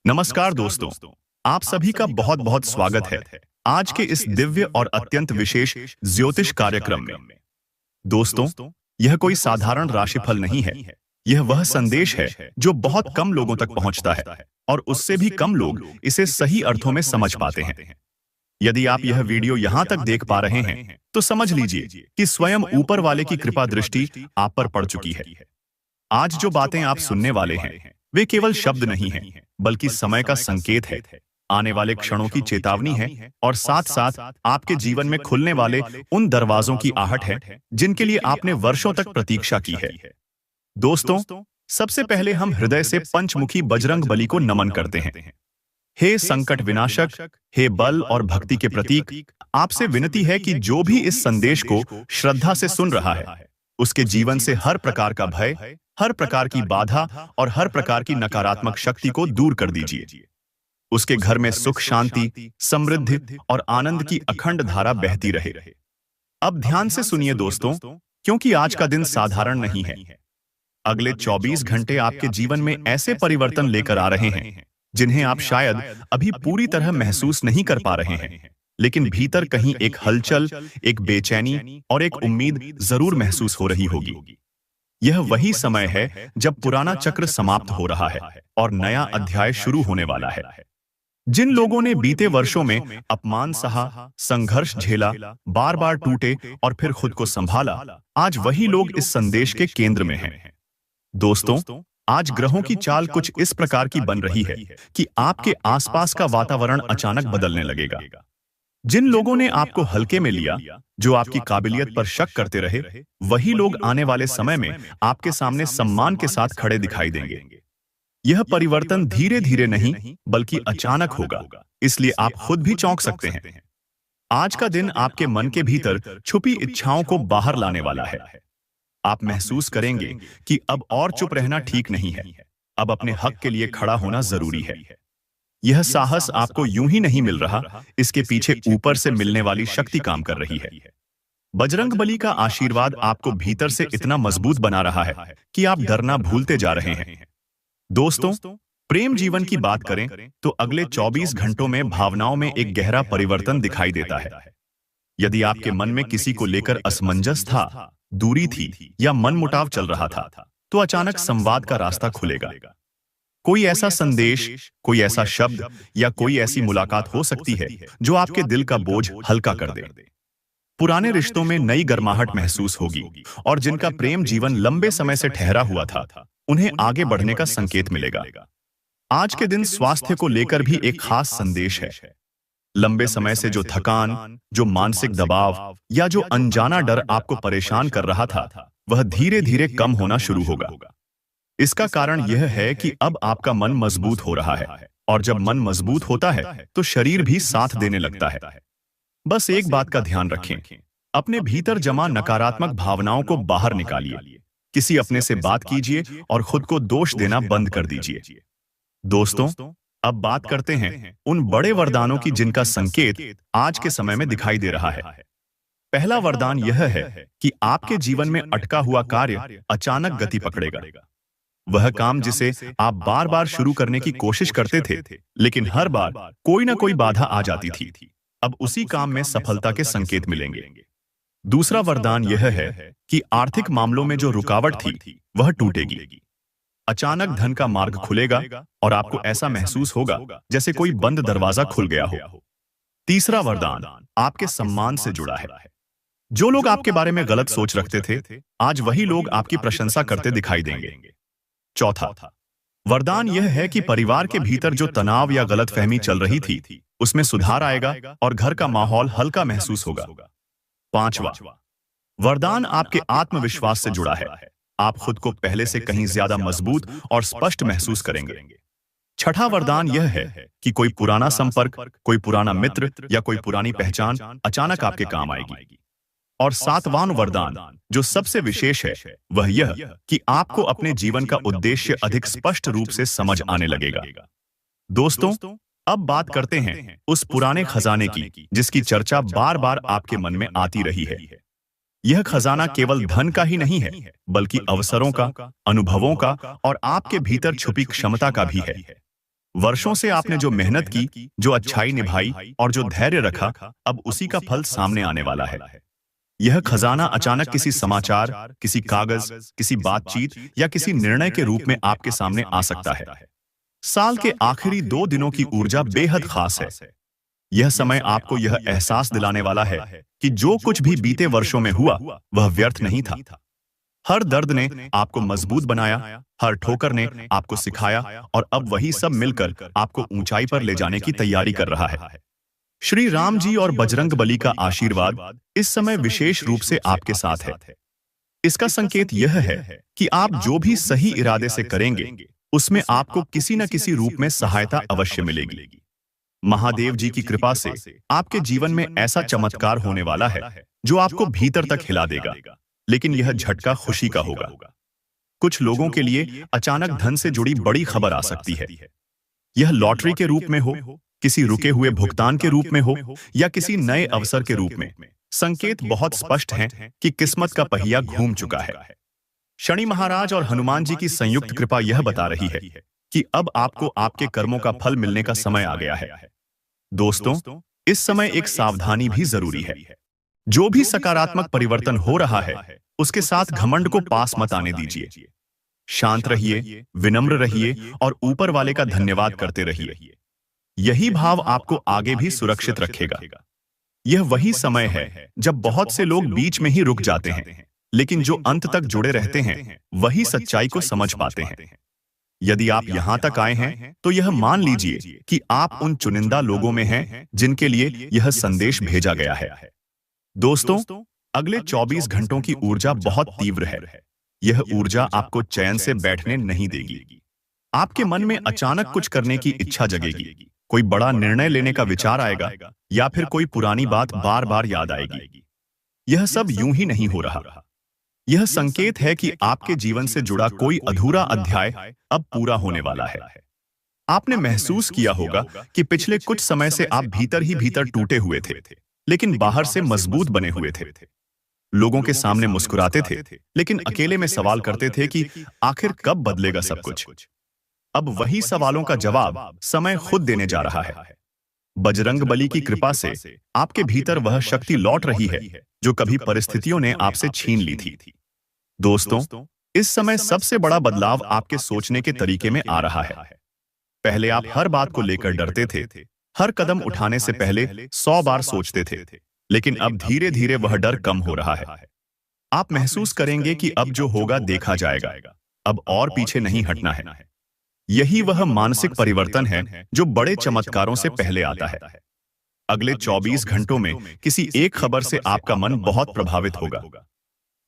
नमस्कार दोस्तों, आप सभी का बहुत बहुत स्वागत है आज के इस दिव्य और अत्यंत विशेष ज्योतिष कार्यक्रम में। दोस्तों, यह कोई साधारण राशिफल नहीं है। यह वह संदेश है जो बहुत कम लोगों तक पहुंचता है और उससे भी कम लोग इसे सही अर्थों में समझ पाते हैं। यदि आप यह वीडियो यहां तक देख पा रहे हैं तो समझ लीजिए कि स्वयं ऊपर वाले की कृपा दृष्टि आप पर पड़ चुकी है। आज जो बातें आप सुनने वाले हैं वे केवल शब्द नहीं हैं, बल्कि समय का संकेत है, आने वाले क्षणों की चेतावनी है और साथ साथ आपके जीवन में खुलने वाले उन दरवाजों की आहट है जिनके लिए आपने वर्षों तक प्रतीक्षा की है। दोस्तों, सबसे पहले हम हृदय से पंचमुखी बजरंग बली को नमन करते हैं। हे संकट विनाशक, हे बल और भक्ति के प्रतीक, आपसे विनती है कि जो भी इस संदेश को श्रद्धा से सुन रहा है उसके जीवन से हर प्रकार का भय, हर प्रकार की बाधा और हर प्रकार की नकारात्मक शक्ति को दूर कर दीजिए। उसके घर में सुख, शांति, समृद्धि और आनंद की अखंड धारा बहती रहे। अब ध्यान से सुनिए दोस्तों, क्योंकि आज का दिन साधारण नहीं है। अगले 24 घंटे आपके जीवन में ऐसे परिवर्तन लेकर आ रहे हैं जिन्हें आप शायद अभी पूरी तरह महसूस नहीं कर पा रहे हैं, लेकिन भीतर कहीं एक हलचल, एक बेचैनी और एक उम्मीद जरूर महसूस हो रही होगी। यह वही समय है जब पुराना चक्र समाप्त हो रहा है और नया अध्याय शुरू होने वाला है। जिन लोगों ने बीते वर्षों में अपमान सहा, संघर्ष झेला, बार बार टूटे और फिर खुद को संभाला, आज वही लोग इस संदेश के केंद्र में हैं। दोस्तों, आज ग्रहों की चाल कुछ इस प्रकार की बन रही है कि आपके आसपास का वातावरण अचानक बदलने लगेगा। जिन लोगों ने आपको हल्के में लिया, जो आपकी काबिलियत पर शक करते रहे, वही लोग आने वाले समय में आपके सामने सम्मान के साथ खड़े दिखाई देंगे। यह परिवर्तन धीरे धीरे नहीं बल्कि अचानक होगा, इसलिए आप खुद भी चौंक सकते हैं। आज का दिन आपके मन के भीतर छुपी इच्छाओं को बाहर लाने वाला है। आप महसूस करेंगे कि अब और चुप रहना ठीक नहीं है, अब अपने हक के लिए खड़ा होना जरूरी है। यह साहस आपको यूं ही नहीं मिल रहा, इसके पीछे ऊपर से मिलने वाली शक्ति काम कर रही है। बजरंग बली का आशीर्वाद आपको भीतर से इतना मजबूत बना रहा है कि आप डरना भूलते जा रहे हैं। दोस्तों, प्रेम जीवन की बात करें तो अगले 24 घंटों में भावनाओं में एक गहरा परिवर्तन दिखाई देता है। यदि आपके मन में किसी को लेकर असमंजस था, दूरी थी या मनमुटाव चल रहा था, तो अचानक संवाद का रास्ता खुलेगा। कोई ऐसा संदेश, कोई ऐसा शब्द या कोई ऐसी मुलाकात हो सकती है जो आपके दिल का बोझ हल्का कर दे। पुराने रिश्तों में नई गर्माहट महसूस होगी और जिनका प्रेम जीवन लंबे समय से ठहरा हुआ था, उन्हें आगे बढ़ने का संकेत मिलेगा। आज के दिन स्वास्थ्य को लेकर भी एक खास संदेश है। लंबे समय से जो थकान, जो मानसिक दबाव या जो अनजाना डर आपको परेशान कर रहा था, वह धीरे धीरे कम होना शुरू होगा। इसका कारण यह है कि अब आपका मन मजबूत हो रहा है और जब मन मजबूत होता है तो शरीर भी साथ देने लगता है। बस एक बात का ध्यान रखें, अपने भीतर जमा नकारात्मक भावनाओं को बाहर निकालिए। किसी अपने से बात कीजिए और खुद को दोष देना बंद कर दीजिए। दोस्तों, अब बात करते हैं उन बड़े वरदानों की जिनका संकेत आज के समय में दिखाई दे रहा है। पहला वरदान यह है कि आपके जीवन में अटका हुआ कार्य अचानक गति पकड़ेगा। वह काम जिसे आप बार बार शुरू करने की कोशिश करते थे, लेकिन हर बार कोई ना कोई बाधा आ जाती थी, अब उसी काम में सफलता के संकेत मिलेंगे। दूसरा वरदान यह है कि आर्थिक मामलों में जो रुकावट थी, वह टूटेगी। अचानक धन का मार्ग खुलेगा और आपको ऐसा महसूस होगा जैसे कोई बंद दरवाजा खुल गया हो। तीसरा वरदान आपके सम्मान से जुड़ा है। जो लोग आपके बारे में गलत सोच रखते थे, आज वही लोग आपकी प्रशंसा करते दिखाई देंगे। चौथा वरदान यह है कि परिवार के भीतर जो तनाव या गलतफहमी चल रही थी, उसमें सुधार आएगा और घर का माहौल हल्का महसूस होगा। पांचवा वरदान आपके आत्मविश्वास से जुड़ा है। आप खुद को पहले से कहीं ज्यादा मजबूत और स्पष्ट महसूस करेंगे। छठा वरदान यह है कि कोई पुराना संपर्क, कोई पुराना मित्र या कोई पुरानी पहचान अचानक आपके काम आएगी। और सातवां वरदान जो सबसे विशेष है, वह यह कि आपको अपने जीवन का उद्देश्य अधिक स्पष्ट रूप से समझ आने लगेगा। दोस्तों, अब बात करते हैं उस पुराने खजाने की जिसकी चर्चा बार बार आपके मन में आती रही है। यह खजाना केवल धन का ही नहीं है, बल्कि अवसरों का, अनुभवों का और आपके भीतर छुपी क्षमता का भी है। वर्षों से आपने जो मेहनत की, जो अच्छाई निभाई और जो धैर्य रखा, अब उसी का फल सामने आने वाला है। यह खजाना अचानक किसी समाचार, किसी कागज, किसी बातचीत या किसी निर्णय के रूप में आपके सामने आ सकता है। साल के आखिरी 2 दिनों की ऊर्जा बेहद खास है। यह समय आपको यह एहसास दिलाने वाला है कि जो कुछ भी बीते वर्षों में हुआ, वह व्यर्थ नहीं था। हर दर्द ने आपको मजबूत बनाया, हर ठोकर ने आपको सिखाया और अब वही सब मिलकर आपको ऊंचाई पर ले जाने की तैयारी कर रहा है। श्री राम जी और बजरंग बली का आशीर्वाद इस समय विशेष रूप से आपके साथ है। इसका संकेत यह है कि आप जो भी सही इरादे से करेंगे, उसमें आपको किसी न किसी रूप में सहायता अवश्य मिलेगी। महादेव जी की कृपा से आपके जीवन में ऐसा चमत्कार होने वाला है जो आपको भीतर तक हिला देगा, लेकिन यह झटका खुशी का होगा। कुछ लोगों के लिए अचानक धन से जुड़ी बड़ी खबर आ सकती है। यह लॉटरी के रूप में हो, किसी रुके हुए भुगतान के रूप में हो या किसी नए अवसर के रूप में। संकेत बहुत स्पष्ट हैं कि किस्मत का पहिया घूम चुका है। शनि महाराज और हनुमान जी की संयुक्त कृपा यह बता रही है कि अब आपको आपके कर्मों का फल मिलने का समय आ गया है। दोस्तों, इस समय एक सावधानी भी जरूरी है। जो भी सकारात्मक परिवर्तन हो रहा है, उसके साथ घमंड को पास मत आने दीजिए। शांत रहिए, विनम्र रहिए और ऊपर वाले का धन्यवाद करते रहिए। यही भाव आपको आगे भी सुरक्षित रखेगा। यह वही समय है जब बहुत से लोग बीच में ही रुक जाते हैं, लेकिन जो अंत तक जुड़े रहते हैं, वही सच्चाई को समझ पाते हैं। यदि आप यहां तक आए हैं, तो यह मान लीजिए कि आप उन चुनिंदा लोगों में हैं जिनके लिए यह संदेश भेजा गया है। दोस्तों, अगले 24 घंटों की ऊर्जा बहुत तीव्र है। यह ऊर्जा आपको चैन से बैठने नहीं देगी। आपके मन में अचानक कुछ करने की इच्छा जगेगी, कोई बड़ा निर्णय लेने का विचार आएगा या फिर कोई पुरानी बात बार बार याद आएगी। यह सब यूं ही नहीं हो रहा। यह संकेत है कि आपके जीवन से जुड़ा कोई अधूरा अध्याय अब पूरा होने वाला है। आपने महसूस किया होगा कि पिछले कुछ समय से आप भीतर ही भीतर टूटे हुए थे, लेकिन बाहर से मजबूत बने हुए थे। लोगों के सामने मुस्कुराते थे, लेकिन अकेले में सवाल करते थे कि आखिर कब बदलेगा सब कुछ। अब वही सवालों का जवाब समय खुद देने जा रहा है। बजरंग बली की कृपा से आपके भीतर वह शक्ति लौट रही है जो कभी परिस्थितियों ने आपसे छीन ली थी। दोस्तों, इस समय सबसे बड़ा बदलाव आपके सोचने के तरीके में आ रहा है। पहले आप हर बात को लेकर डरते थे, हर कदम उठाने से पहले 100 बार सोचते थे, लेकिन अब धीरे धीरे वह डर कम हो रहा है। आप महसूस करेंगे कि अब जो होगा देखा जाएगा, अब और पीछे नहीं हटना है। यही वह मानसिक परिवर्तन है जो बड़े चमत्कारों से पहले आता है। अगले 24 घंटों में किसी एक खबर से आपका मन बहुत प्रभावित होगा।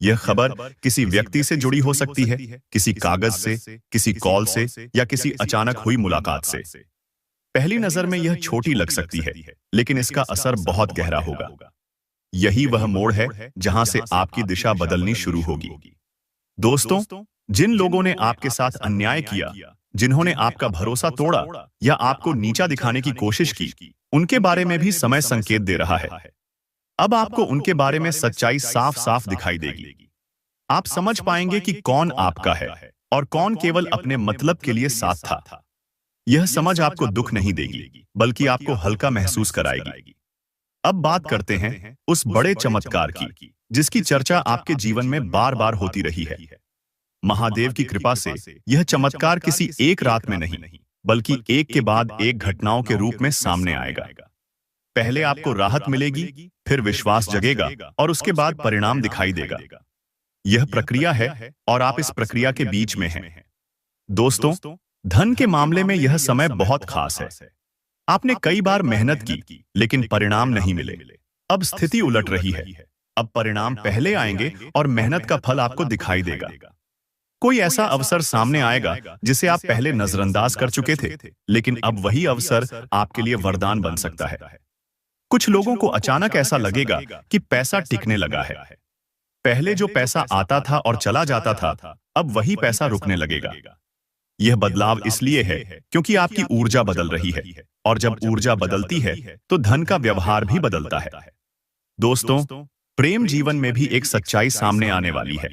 यह खबर किसी व्यक्ति से जुड़ी हो सकती है, किसी कागज से, किसी कॉल से या किसी अचानक हुई मुलाकात से। पहली नजर में यह छोटी लग सकती है, लेकिन इसका असर बहुत गहरा होगा। यही वह मोड़ है जहां से आपकी दिशा बदलनी शुरू होगी। दोस्तों, जिन लोगों ने आपके साथ अन्याय किया, जिन्होंने आपका भरोसा तोड़ा या आपको नीचा दिखाने की कोशिश की, उनके बारे में भी समय संकेत दे रहा है। अब आपको उनके बारे में सच्चाई साफ साफ दिखाई देगी। आप समझ पाएंगे कि कौन आपका है और कौन केवल अपने मतलब के लिए साथ था। यह समझ आपको दुख नहीं देगी, बल्कि आपको हल्का महसूस कराएगी। अब बात करते हैं उस बड़े चमत्कार की, जिसकी चर्चा आपके जीवन में बार बार होती रही है। महादेव की कृपा से यह चमत्कार किसी एक रात में नहीं, बल्कि एक के बाद एक घटनाओं के रूप में सामने आएगा। पहले आपको राहत मिलेगी, फिर विश्वास जगेगा और उसके बाद परिणाम दिखाई देगा। यह प्रक्रिया है और आप इस प्रक्रिया के बीच में हैं। दोस्तों, धन के मामले में यह समय बहुत खास है। आपने कई बार मेहनत की, लेकिन परिणाम नहीं मिले। अब स्थिति उलट रही है। अब परिणाम पहले आएंगे और मेहनत का फल आपको दिखाई देगा। कोई ऐसा अवसर सामने आएगा जिसे आप पहले नजरअंदाज कर चुके थे, लेकिन अब वही अवसर आपके लिए वरदान बन सकता है। कुछ लोगों को अचानक ऐसा लगेगा कि पैसा टिकने लगा है। पहले जो पैसा आता था और चला जाता था, अब वही पैसा रुकने लगेगा। यह बदलाव इसलिए है क्योंकि आपकी ऊर्जा बदल रही है, और जब ऊर्जा बदलती है तो धन का व्यवहार भी बदलता है। दोस्तों, प्रेम जीवन में भी एक सच्चाई सामने आने वाली है।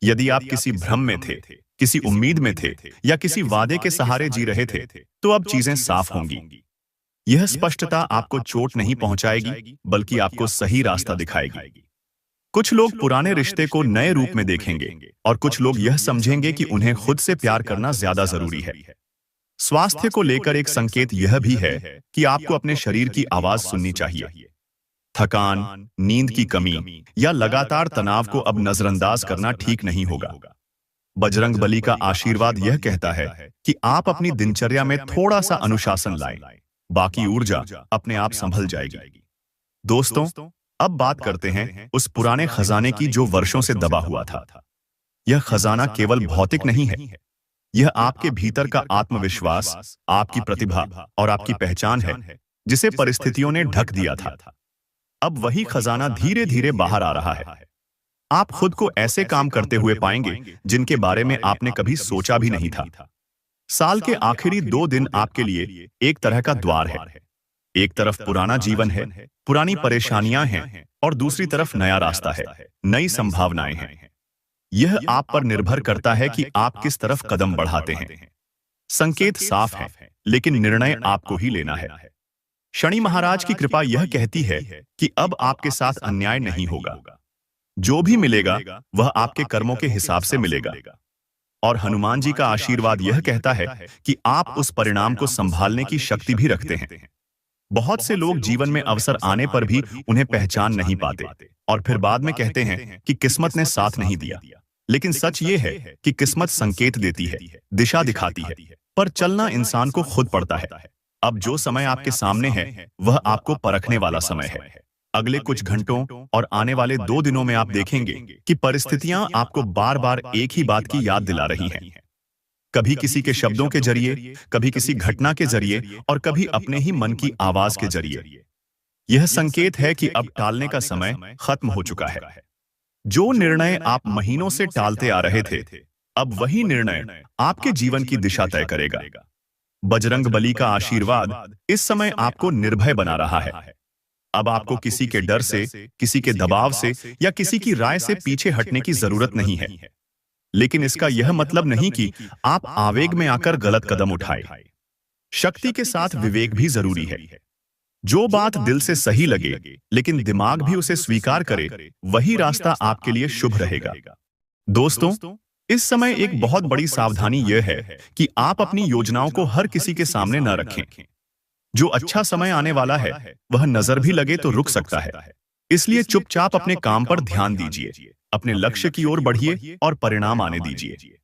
यदि आप किसी भ्रम में थे किसी उम्मीद में थे या किसी वादे के सहारे जी रहे थे, तो अब चीजें साफ होंगी। यह स्पष्टता आपको चोट नहीं पहुंचाएगी, बल्कि आपको सही रास्ता दिखाएगी। कुछ लोग पुराने रिश्ते को नए रूप में देखेंगे और कुछ लोग यह समझेंगे कि उन्हें खुद से प्यार करना ज्यादा जरूरी है। स्वास्थ्य को लेकर एक संकेत यह भी है कि आपको अपने शरीर की आवाज सुननी चाहिए। थकान, नींद की कमी या लगातार तनाव को अब नजरअंदाज करना ठीक नहीं होगा। बजरंग बली का आशीर्वाद यह कहता है कि आप अपनी दिनचर्या में थोड़ा सा अनुशासन लाएं, बाकी ऊर्जा अपने आप संभल जाएगी। दोस्तों, अब बात करते हैं उस पुराने खजाने की जो वर्षों से दबा हुआ था। यह खजाना केवल भौतिक नहीं है, यह आपके भीतर का आत्मविश्वास, आपकी प्रतिभा और आपकी पहचान है, जिसे परिस्थितियों ने ढक दिया था। अब वही खजाना धीरे धीरे बाहर आ रहा है। आप खुद को ऐसे काम करते हुए पाएंगे जिनके बारे में आपने कभी सोचा भी नहीं था। साल के आखिरी 2 दिन आपके लिए एक तरह का द्वार है। एक तरफ पुराना जीवन है, पुरानी परेशानियां हैं, और दूसरी तरफ नया रास्ता है, नई संभावनाएं हैं। यह आप पर निर्भर करता है कि आप किस तरफ कदम बढ़ाते हैं। संकेत साफ है, लेकिन निर्णय आपको ही लेना है। शनि महाराज की कृपा यह कहती है कि अब आपके साथ अन्याय नहीं होगा। जो भी मिलेगा वह आपके कर्मों के हिसाब से मिलेगा। और हनुमान जी का आशीर्वाद यह कहता है कि आप उस परिणाम को संभालने की शक्ति भी रखते हैं। बहुत से लोग जीवन में अवसर आने पर भी उन्हें पहचान नहीं पाते और फिर बाद में कहते हैं कि किस्मत ने साथ नहीं दिया। लेकिन सच ये है कि किस्मत संकेत देती है, दिशा दिखाती है, पर चलना इंसान को खुद पड़ता है। अब जो समय आपके सामने है वह आपको परखने वाला समय है। अगले कुछ घंटों और आने वाले 2 दिनों में आप देखेंगे कि परिस्थितियां आपको बार बार एक ही बात की याद दिला रही हैं। कभी किसी के शब्दों के जरिए, कभी किसी घटना के जरिए और कभी अपने ही मन की आवाज के जरिए। यह संकेत है कि अब टालने का समय खत्म हो चुका है। जो निर्णय आप महीनों से टालते आ रहे थे, अब वही निर्णय आपके जीवन की दिशा तय करेगा। बजरंग बली का आशीर्वाद इस समय आपको निर्भय बना रहा है। अब आपको किसी के डर से, किसी के दबाव से या किसी की राय से पीछे हटने की जरूरत नहीं है। लेकिन इसका यह मतलब नहीं कि आप आवेग में आकर गलत कदम उठाए। शक्ति के साथ विवेक भी जरूरी है। जो बात दिल से सही लगे लेकिन दिमाग भी उसे स्वीकार करे, वही रास्ता आपके लिए शुभ रहेगा। दोस्तों, इस समय एक बहुत बड़ी सावधानी यह है कि आप अपनी योजनाओं को हर किसी के सामने न रखें। जो अच्छा समय आने वाला है वह नजर भी लगे तो रुक सकता है। इसलिए चुपचाप अपने काम पर ध्यान दीजिए, अपने लक्ष्य की ओर बढ़िए और परिणाम आने दीजिए।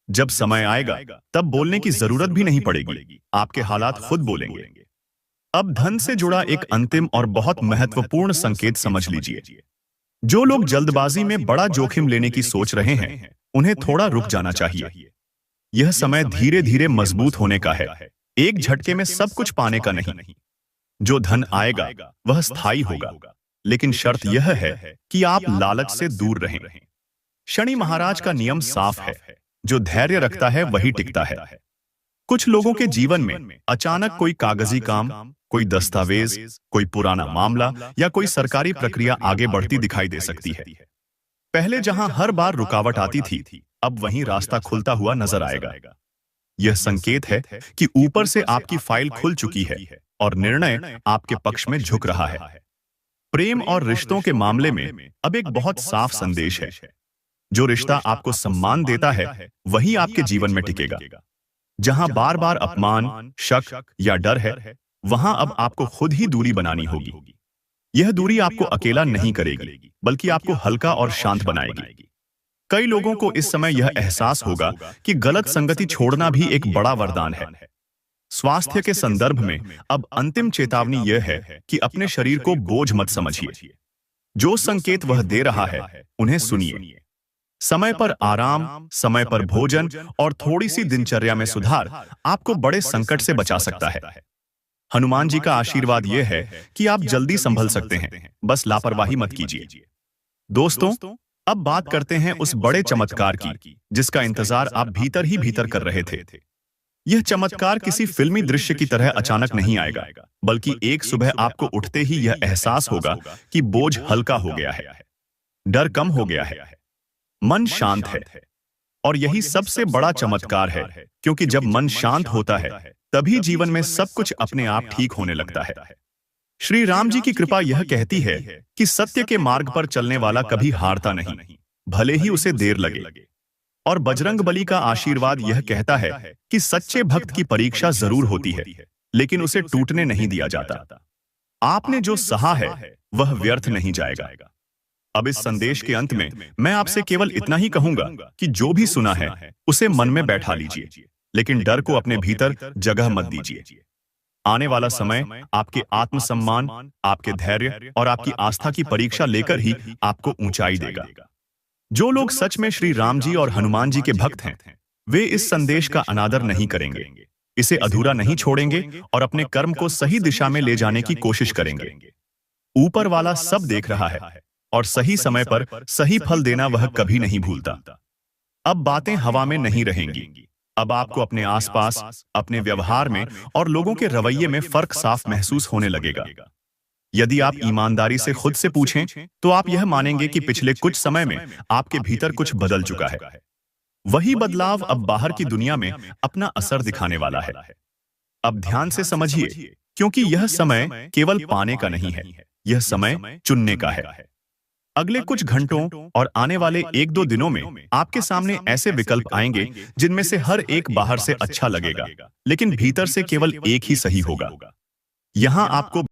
जब समय आएगा तब बोलने की जरूरत भी नहीं पड़ेगी, आपके हालात खुद बोलेंगे। अब धन से जुड़ा एक अंतिम और बहुत महत्वपूर्ण संकेत समझ लीजिए। जो लोग जल्दबाजी में बड़ा जोखिम लेने की सोच रहे हैं, उन्हें थोड़ा रुक जाना चाहिए। यह समय धीरे धीरे मजबूत होने का है, एक झटके में सब कुछ पाने का नहीं। जो धन आएगा वह स्थायी होगा, लेकिन शर्त यह है कि आप लालच से दूर रहें। शनि महाराज का नियम साफ है, जो धैर्य रखता है वही टिकता है। कुछ लोगों के जीवन में अचानक कोई कागजी काम, कोई दस्तावेज, कोई पुराना मामला या कोई सरकारी प्रक्रिया आगे बढ़ती दिखाई दे सकती है। पहले जहां हर बार रुकावट आती थी, अब वहीं रास्ता खुलता हुआ नजर आएगा। यह संकेत है कि ऊपर से आपकी फाइल खुल चुकी है और निर्णय आपके पक्ष में झुक रहा है। प्रेम और रिश्तों के मामले में अब एक बहुत साफ संदेश है। जो रिश्ता आपको सम्मान देता है वही आपके जीवन में टिकेगा। जहां बार बार अपमान, शक या डर है, वहां अब आपको खुद ही दूरी बनानी होगी। यह दूरी आपको अकेला नहीं करेगी, बल्कि आपको हल्का और शांत बनाएगी। कई लोगों को इस समय यह एहसास होगा कि गलत संगति छोड़ना भी एक बड़ा वरदान है। स्वास्थ्य के संदर्भ में अब अंतिम चेतावनी यह है कि अपने शरीर को बोझ मत समझिए। जो संकेत वह दे रहा है उन्हें सुनिए। समय पर आराम, समय पर भोजन और थोड़ी सी दिनचर्या में सुधार आपको बड़े संकट से बचा सकता है। हनुमान जी का आशीर्वाद यह है कि आप जल्दी संभल सकते हैं, बस लापरवाही मत कीजिए। दोस्तों, अब बात करते हैं उस बड़े चमत्कार की जिसका इंतजार आप भीतर ही भीतर कर रहे थे। यह चमत्कार किसी फिल्मी दृश्य की तरह अचानक नहीं आएगा, बल्कि एक सुबह आपको उठते ही यह एहसास होगा कि बोझ हल्का हो गया है, डर कम हो गया है, मन शांत है और यही सबसे बड़ा चमत्कार है, क्योंकि जब मन शांत होता है तभी जीवन में सब कुछ अपने आप ठीक होने लगता है। श्री राम जी की कृपा यह कहती है कि सत्य के मार्ग पर चलने वाला कभी हारता नहीं, भले ही उसे देर लगे। और बजरंगबली का आशीर्वाद यह कहता है कि सच्चे भक्त की परीक्षा जरूर होती है, लेकिन उसे टूटने नहीं दिया जाता। आपने जो सहा है वह व्यर्थ नहीं जाएगा। अब इस संदेश के अंत में मैं आपसे केवल इतना ही कहूंगा कि जो भी सुना है उसे मन में बैठा लीजिए, लेकिन डर को अपने भीतर जगह मत दीजिए। आने वाला समय आपके आत्मसम्मान, आपके धैर्य और आपकी आस्था की परीक्षा लेकर ही आपको ऊंचाई देगा। जो लोग सच में श्री राम जी और हनुमान जी के भक्त हैं, वे इस संदेश का अनादर नहीं करेंगे, इसे अधूरा नहीं छोड़ेंगे और अपने कर्म को सही दिशा में ले जाने की कोशिश करेंगे। ऊपर वाला सब देख रहा है और सही समय पर सही फल देना वह कभी नहीं भूलता। अब बातें हवा में नहीं रहेंगी। अब आपको अपने आसपास, अपने व्यवहार में और लोगों के रवैये में फर्क साफ महसूस होने लगेगा। यदि आप ईमानदारी से खुद से पूछें तो आप यह मानेंगे कि पिछले कुछ समय में आपके भीतर कुछ बदल चुका है। वही बदलाव अब बाहर की दुनिया में अपना असर दिखाने वाला है। अब ध्यान से समझिए, क्योंकि यह समय केवल पाने का नहीं है, यह समय चुनने का है। अगले कुछ घंटों और आने वाले 1-2 दिनों में आपके सामने ऐसे विकल्प आएंगे जिनमें से हर एक बाहर से अच्छा लगेगा, लेकिन भीतर से केवल एक ही सही होगा। यहां आपको